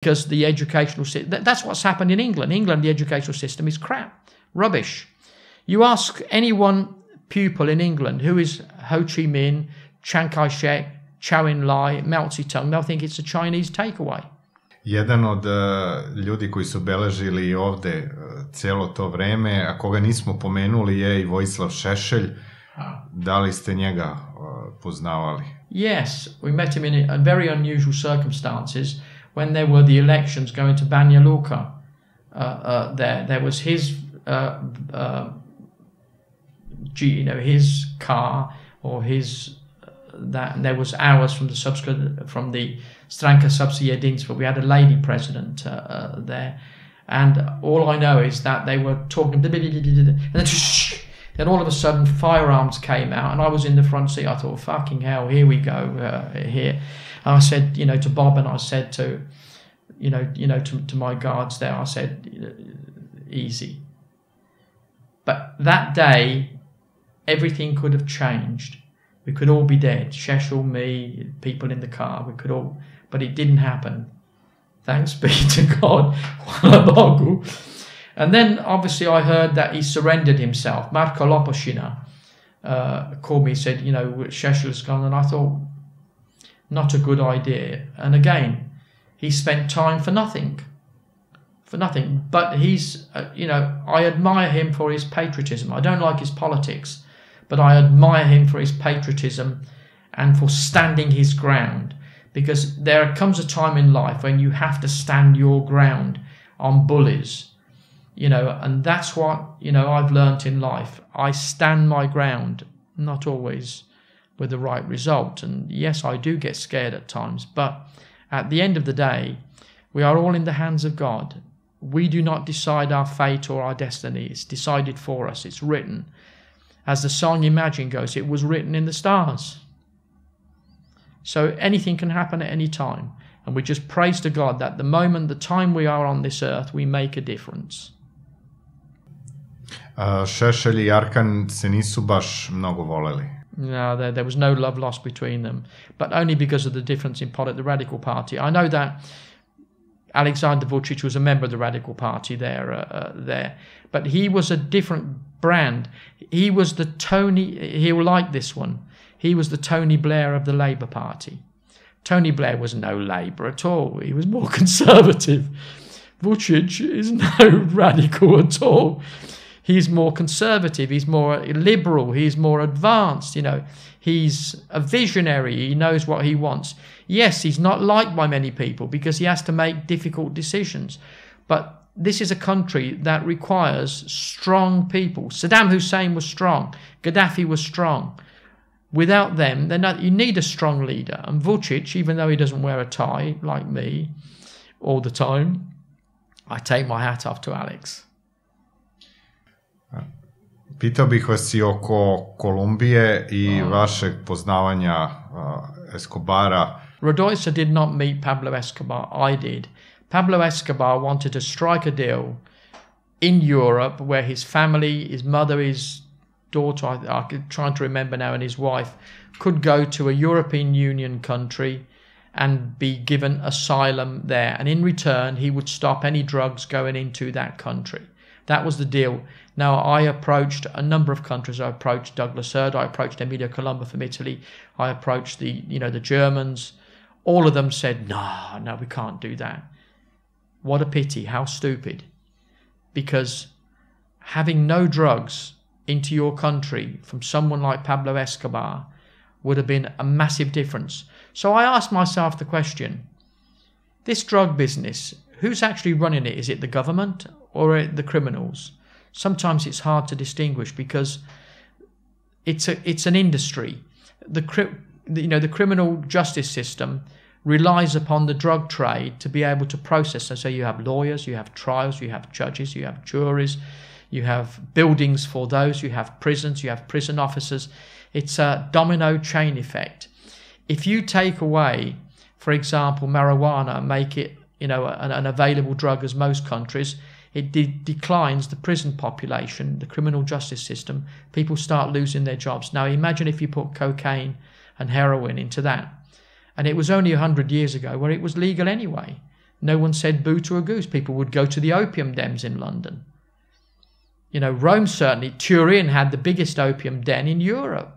because the educational system, that's what's happened in England. England, the educational system is crap, rubbish. You ask any one pupil in England who is Ho Chi Minh, Chiang Kai-shek, Chow En-lai, Mao Zedong, they'll think it's a Chinese takeaway. Jedan od ljudi koji su beležili ovde cijelo to vreme, a koga nismo pomenuli, je i Vojislav Šešelj. Da li ste njega poznavali? Yes, we met him in very unusual circumstances when there were the elections going to Banja Luka. There was his, his car or his that, and there was ours from the Stranka Subsijedinstva. We had a lady president there, and all I know is that they were talking, and then all of a sudden firearms came out, and I was in the front seat. I thought, fucking hell, here we go, here. And I said, to Bob, and I said to, to my guards there, I said, easy. But that day, everything could have changed. We could all be dead. Sheshel, me, people in the car, we could all, but it didn't happen. Thanks be to God. And then obviously I heard that he surrendered himself. Marko Loposhina called me, said, Sheshel's gone, and I thought, not a good idea. And again, he spent time for nothing. But he's, I admire him for his patriotism. I don't like his politics, but I admire him for his patriotism and for standing his ground. Because there comes a time in life when you have to stand your ground on bullies, and that's what, I've learnt in life. I stand my ground, not always with the right result. And yes, I do get scared at times, but at the end of the day, we are all in the hands of God. We do not decide our fate or our destiny. It's decided for us. It's written. As the song Imagine goes, it was written in the stars. So anything can happen at any time. And we just praise to God that the time we are on this earth, we make a difference. Šešelj i Arkan se nisu baš mnogo voleli. No, there was no love lost between them, but only because of the difference in the Radical Party. I know that Alexander Vučić was a member of the Radical Party there, but he was a different brand. He was the he'll like this one. He was the Tony Blair of the Labour Party. Tony Blair was no Labour at all. He was more conservative. Vučić is no radical at all. He's more conservative. He's more liberal. He's more advanced. He's a visionary. He knows what he wants. Yes, he's not liked by many people because he has to make difficult decisions. But this is a country that requires strong people. Saddam Hussein was strong. Gaddafi was strong. Without them, you need a strong leader. And Vučić, even though he doesn't wear a tie like me all the time, I take my hat off to Alex. Pitao bih vas i oko Kolumbije i vašeg poznavanja Eskobara. Rodolfo did not meet Pablo Escobar. I did. Pablo Escobar wanted to strike a deal in Europe where his family, his mother, his daughter, I'm trying to remember now, and his wife could go to a European Union country and be given asylum there. And in return, he would stop any drugs going into that country. That was the deal. Now, I approached a number of countries. I approached Douglas Hurd. I approached Emilio Colombo from Italy. I approached the Germans. All of them said, no, we can't do that. What a pity. How stupid. Because having no drugs into your country from someone like Pablo Escobar would have been a massive difference. So I asked myself the question, this drug business, who's actually running it? Is it the government or the criminals? Sometimes it's hard to distinguish because it's an industry. The criminal justice system relies upon the drug trade to be able to process. So you have lawyers, you have trials, you have judges, you have juries, you have buildings for those, you have prisons, you have prison officers. It's a domino chain effect. If you take away, for example, marijuana, make it an available drug as most countries, it declines the prison population, the criminal justice system. People start losing their jobs. Now imagine if you put cocaine and heroin into that. And it was only 100 years ago where it was legal anyway. No one said boo to a goose. People would go to the opium dens in London. You know, Rome certainly, Turin had the biggest opium den in Europe.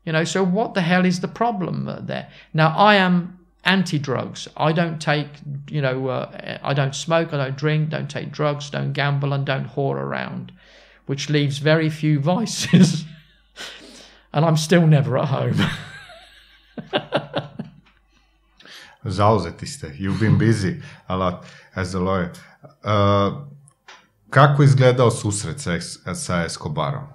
You know, so what the hell is the problem there? Now, I am anti-drugs. I don't take, you know, I don't smoke, I don't drink, don't take drugs, don't gamble, and don't whore around, which leaves very few vices. And I'm still never at home. Zauzeti ste. You've been busy a lot as a lawyer. Kako izgledao susret sa Eskobarom?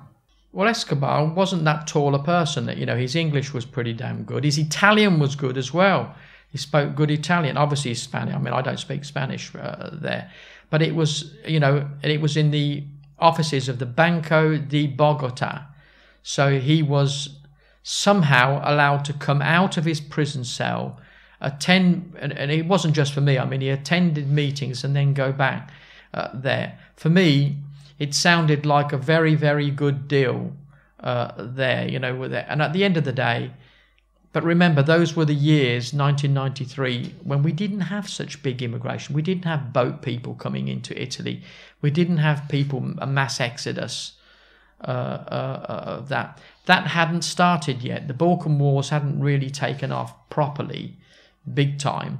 Well, Escobar wasn't that tall a person. That, you know, his English was pretty damn good. His Italian was good as well. He spoke good Italian. Obviously, he's Spanish. I mean, I don't speak Spanish there. But it was, you know, it was in the offices of the Banco de Bogota. So he was somehow allowed to come out of his prison cell, attend, and it wasn't just for me. I mean, he attended meetings and then go back there. For me, it sounded like a very, very good deal there, you know. And at the end of the day, but remember, those were the years, 1993, when we didn't have such big immigration. We didn't have boat people coming into Italy. We didn't have people, a mass exodus of that. That hadn't started yet. The Balkan Wars hadn't really taken off properly, big time,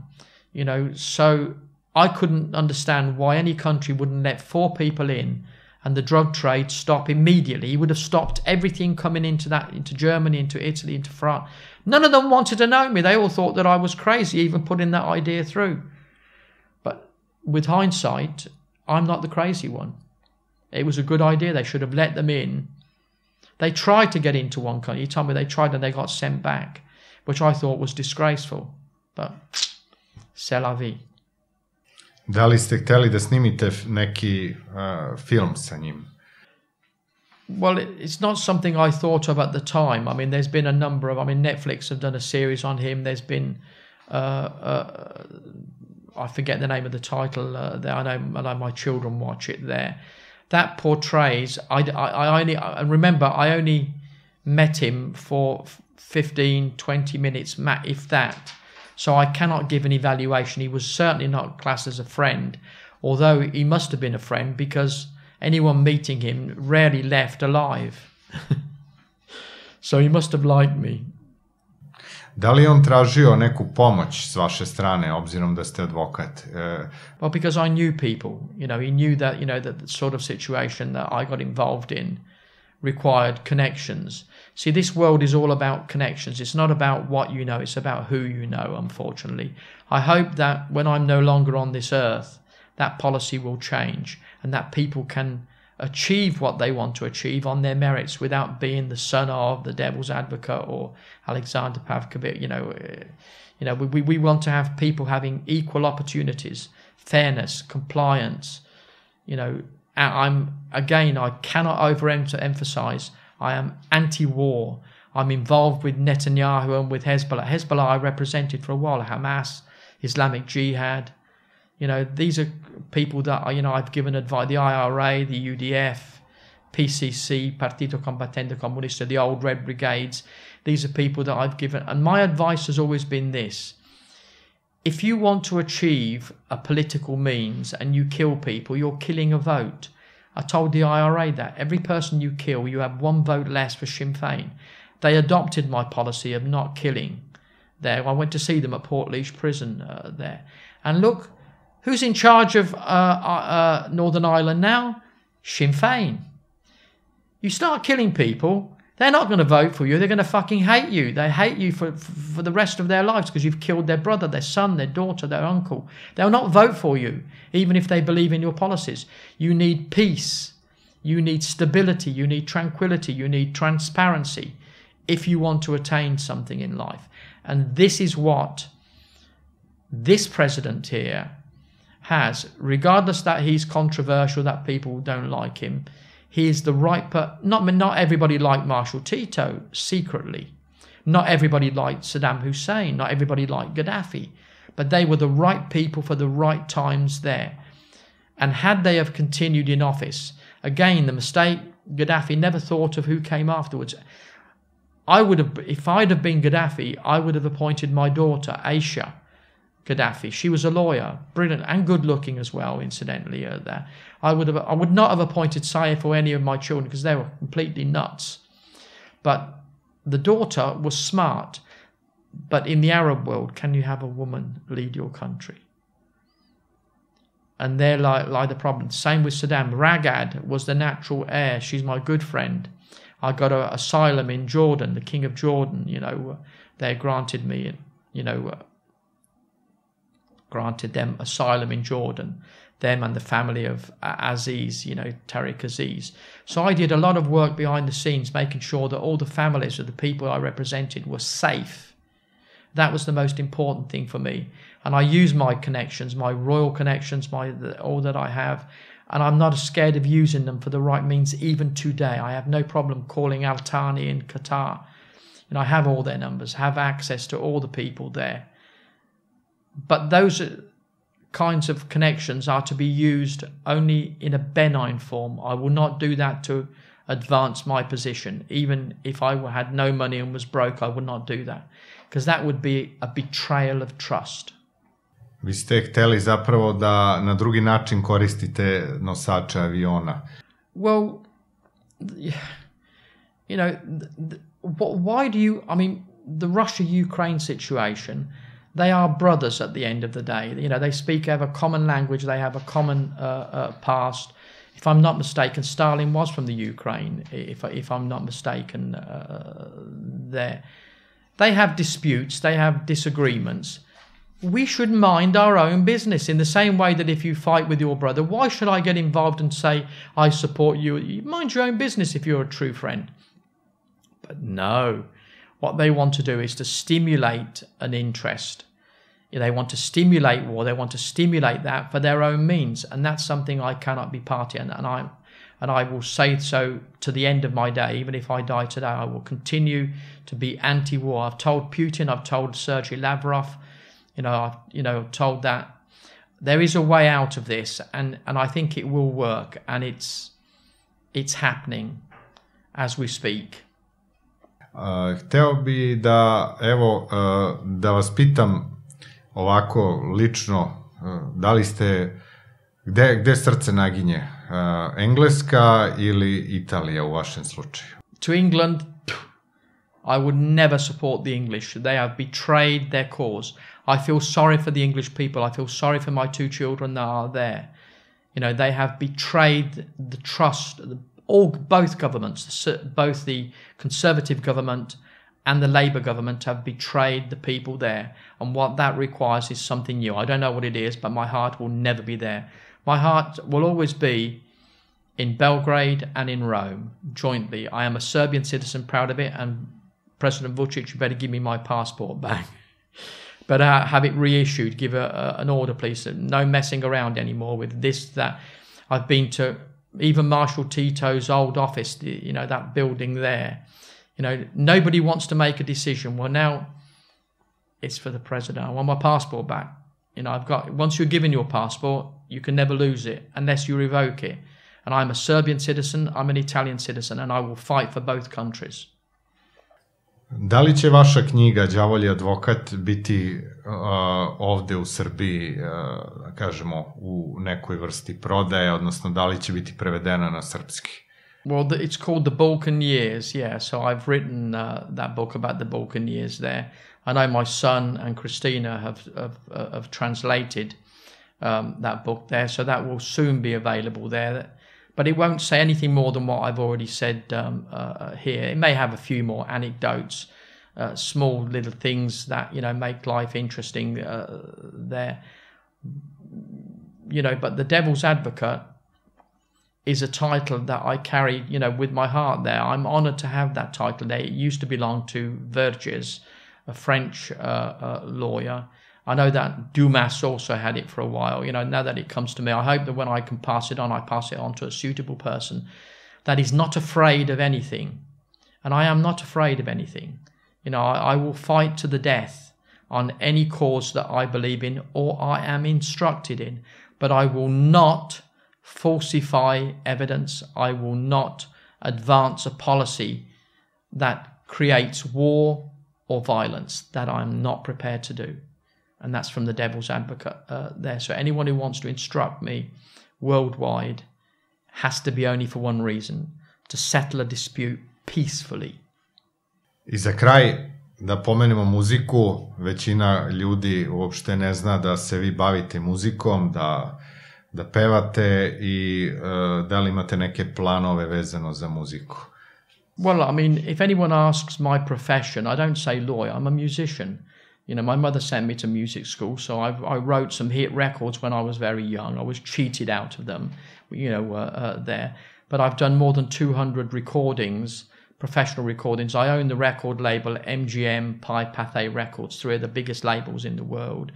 you know. So I couldn't understand why any country wouldn't let 4 people in and the drug trade stop immediately. He would have stopped everything coming into Germany, into Italy, into France. None of them wanted to know me. They all thought that I was crazy, even putting that idea through. But with hindsight, I'm not the crazy one. It was a good idea. They should have let them in. They tried to get into one country. He told me they tried and they got sent back, which I thought was disgraceful. But c'est la vie. Da li ste hteli da snimite neki film sa njim? Well, it's not something I thought of at the time. I mean, there's been a number of, I mean, Netflix have done a series on him. There's been, I forget the name of the title there. I know my children watch it there. That portrays, I remember I only met him for 15, 20 minutes, if that. So I cannot give an evaluation. He was certainly not classed as a friend, although he must have been a friend because anyone meeting him rarely left alive. So he must have liked me. Da li on tražio neku pomoć s vaše strane, obzirom da ste advokat? Well, because I knew people. You know, he knew that, you know, that the sort of situation that I got involved in required connections. See, this world is all about connections. It's not about what you know, it's about who you know, unfortunately. I hope that when I'm no longer on this earth, that policy will change and that people can achieve what they want to achieve on their merits without being the son of the devil's advocate or Alexander Pavkovich. You know, we want to have people having equal opportunities, fairness, compliance. You know, I cannot overemphasize, I am anti-war. I'm involved with Netanyahu and with Hezbollah. Hezbollah I represented for a while, Hamas, Islamic Jihad. You know, these are people that, you know, I've given advice, the IRA, the UDF, PCC, Partito Combattente Comunista, the old Red Brigades. These are people that I've given, and my advice has always been this. If you want to achieve a political means and you kill people, you're killing a vote. I told the IRA that. Every person you kill, you have 1 vote less for Sinn Féin. They adopted my policy of not killing there. I went to see them at Portlaoise prison there. And look, who's in charge of Northern Ireland now? Sinn Féin. You start killing people, they're not going to vote for you. They're going to fucking hate you. They hate you for the rest of their lives because you've killed their brother, their son, their daughter, their uncle. They'll not vote for you, even if they believe in your policies. You need peace. You need stability. You need tranquility. You need transparency if you want to attain something in life. And this is what this president here has, regardless that he's controversial, that people don't like him. He is the right not everybody liked Marshal Tito secretly. Not everybody liked Saddam Hussein. Not everybody liked Gaddafi. But they were the right people for the right times there. And had they have continued in office, again, the mistake, Gaddafi never thought of who came afterwards. I would have, if I'd have been Gaddafi, I would have appointed my daughter, Aisha, Gaddafi. She was a lawyer, brilliant and good looking as well, incidentally. There, I would not have appointed Saif or any of my children because they were completely nuts. But the daughter was smart. But in the Arab world, can you have a woman lead your country? And there lie the problem. Same with Saddam. Ragad was the natural heir. She's my good friend. I got an asylum in Jordan, the king of Jordan, they granted me, granted them asylum in Jordan, them and the family of Aziz, Tariq Aziz. So I did a lot of work behind the scenes, making sure that all the families of the people I represented were safe. That was the most important thing for me. And I use my connections, my royal connections, all that I have. And I'm not scared of using them for the right means even today. I have no problem calling Al Thani in Qatar. I have all their numbers, have access to all the people there. But those kinds of connections are to be used only in a benign form. I will not do that to advance my position. Even if I had no money and was broke, I would not do that. Because that would be a betrayal of trust. Vi ste hteli zapravo da na drugi način koristite nosače aviona. Well, why do you, the Russia-Ukraine situation, they are brothers at the end of the day. They have a common language, they have a common past. If I'm not mistaken, Stalin was from the Ukraine, if I'm not mistaken, there. They have disputes, they have disagreements. We should mind our own business in the same way that if you fight with your brother, why should I get involved and say, I support you? You mind your own business if you're a true friend. But no, what they want to do is to stimulate an interest. They want to stimulate war, they want to stimulate that for their own means. And that's something I cannot be party in. And I will say so to the end of my day. Even if I die today, I will continue to be anti-war. I've told Putin, I've told Sergei Lavrov, I've told that there is a way out of this, and I think it will work, and it's happening as we speak. Hteo bi da vas pitam ovako lično, da li ste, gde srce naginje? Engleska ili Italija u vašem slučaju? To England, I would never support the English. They have betrayed their cause. I feel sorry for the English people. I feel sorry for my two children that are there. They have betrayed the trust. Both governments, both the Conservative government and the Labour government, have betrayed the people there. And what that requires is something new. I don't know what it is, but my heart will never be there. My heart will always be in Belgrade and in Rome, jointly. I am a Serbian citizen, proud of it, and President Vučić, you better give me my passport back. But have it reissued, give an order, please. No messing around anymore with this, that. I've been to even Marshal Tito's old office, that building there. Nobody wants to make a decision. Well, now it's for the president. I want my passport back. Once you're given your passport, you can never lose it unless you revoke it. And I'm a Serbian citizen, I'm an Italian citizen, and I will fight for both countries. Da li će vaša knjiga Đavolji advokat biti ovde u Srbiji, da kažemo, u nekoj vrsti prodaje, odnosno da li će biti prevedena na srpski? Well, it's called The Balkan Years, yeah. So I've written that book about the Balkan years there. I know my son and Christina have translated that book there, so that will soon be available there. But it won't say anything more than what I've already said here. It may have a few more anecdotes, small little things that, make life interesting there. But The Devil's Advocate is a title that I carry, with my heart there. I'm honored to have that title there. It used to belong to Vergès, a French lawyer. I know that Dumas also had it for a while. Now that it comes to me, I hope that when I can pass it on, I pass it on to a suitable person that is not afraid of anything. And I am not afraid of anything. I will fight to the death on any cause that I believe in or I am instructed in. But I will not falsify evidence. I will not advance a policy that creates war or violence. That I'm not prepared to do. and that's from the devil's advocate there. So anyone who wants to instruct me worldwide has to be only for one reason, to settle a dispute peacefully. I za kraj, da pomenemo muziku, većina ljudi uopšte ne zna da se vi bavite muzikom, da pevate i da li imate neke planove vezano za muziku? Well, I mean, if anyone asks my profession, I don't say lawyer, I'm a musician. You know, my mother sent me to music school, so I wrote some hit records when I was very young. I was cheated out of them, you know, there. But I've done more than 200 recordings, professional recordings. I own the record label MGM, Pi Pathé Records, 3 of the biggest labels in the world.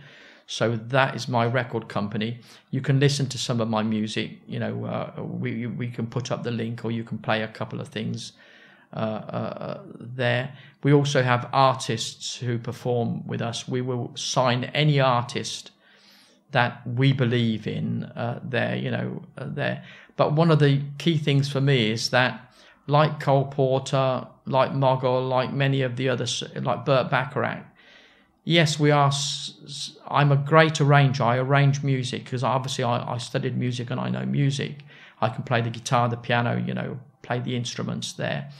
So that is my record company. You can listen to some of my music. You know, we can put up the link, or you can play a couple of things there. We also have artists who perform with us. We will sign any artist that we believe in there, you know, there. But one of the key things for me is that, like Cole Porter, like Mogul, like many of the others, like Burt Bacharach, yes, I'm a great arranger. I arrange music because obviously I studied music and I know music. I can play the guitar, the piano, you know, play the instruments there.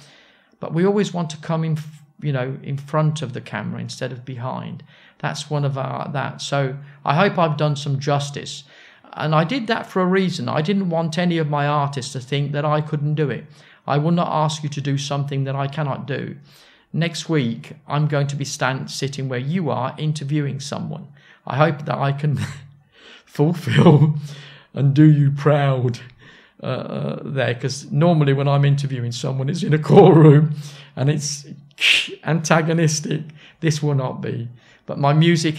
But we always want to come in, you know, in front of the camera instead of behind. That's one of that. So I hope I've done some justice. And I did that for a reason. I didn't want any of my artists to think that I couldn't do it. I will not ask you to do something that I cannot do. Next week, I'm going to be sitting where you are interviewing someone. I hope that I can fulfill and do you proud there, because normally when I'm interviewing someone, it's in a courtroom and it's antagonistic. This will not be. But my music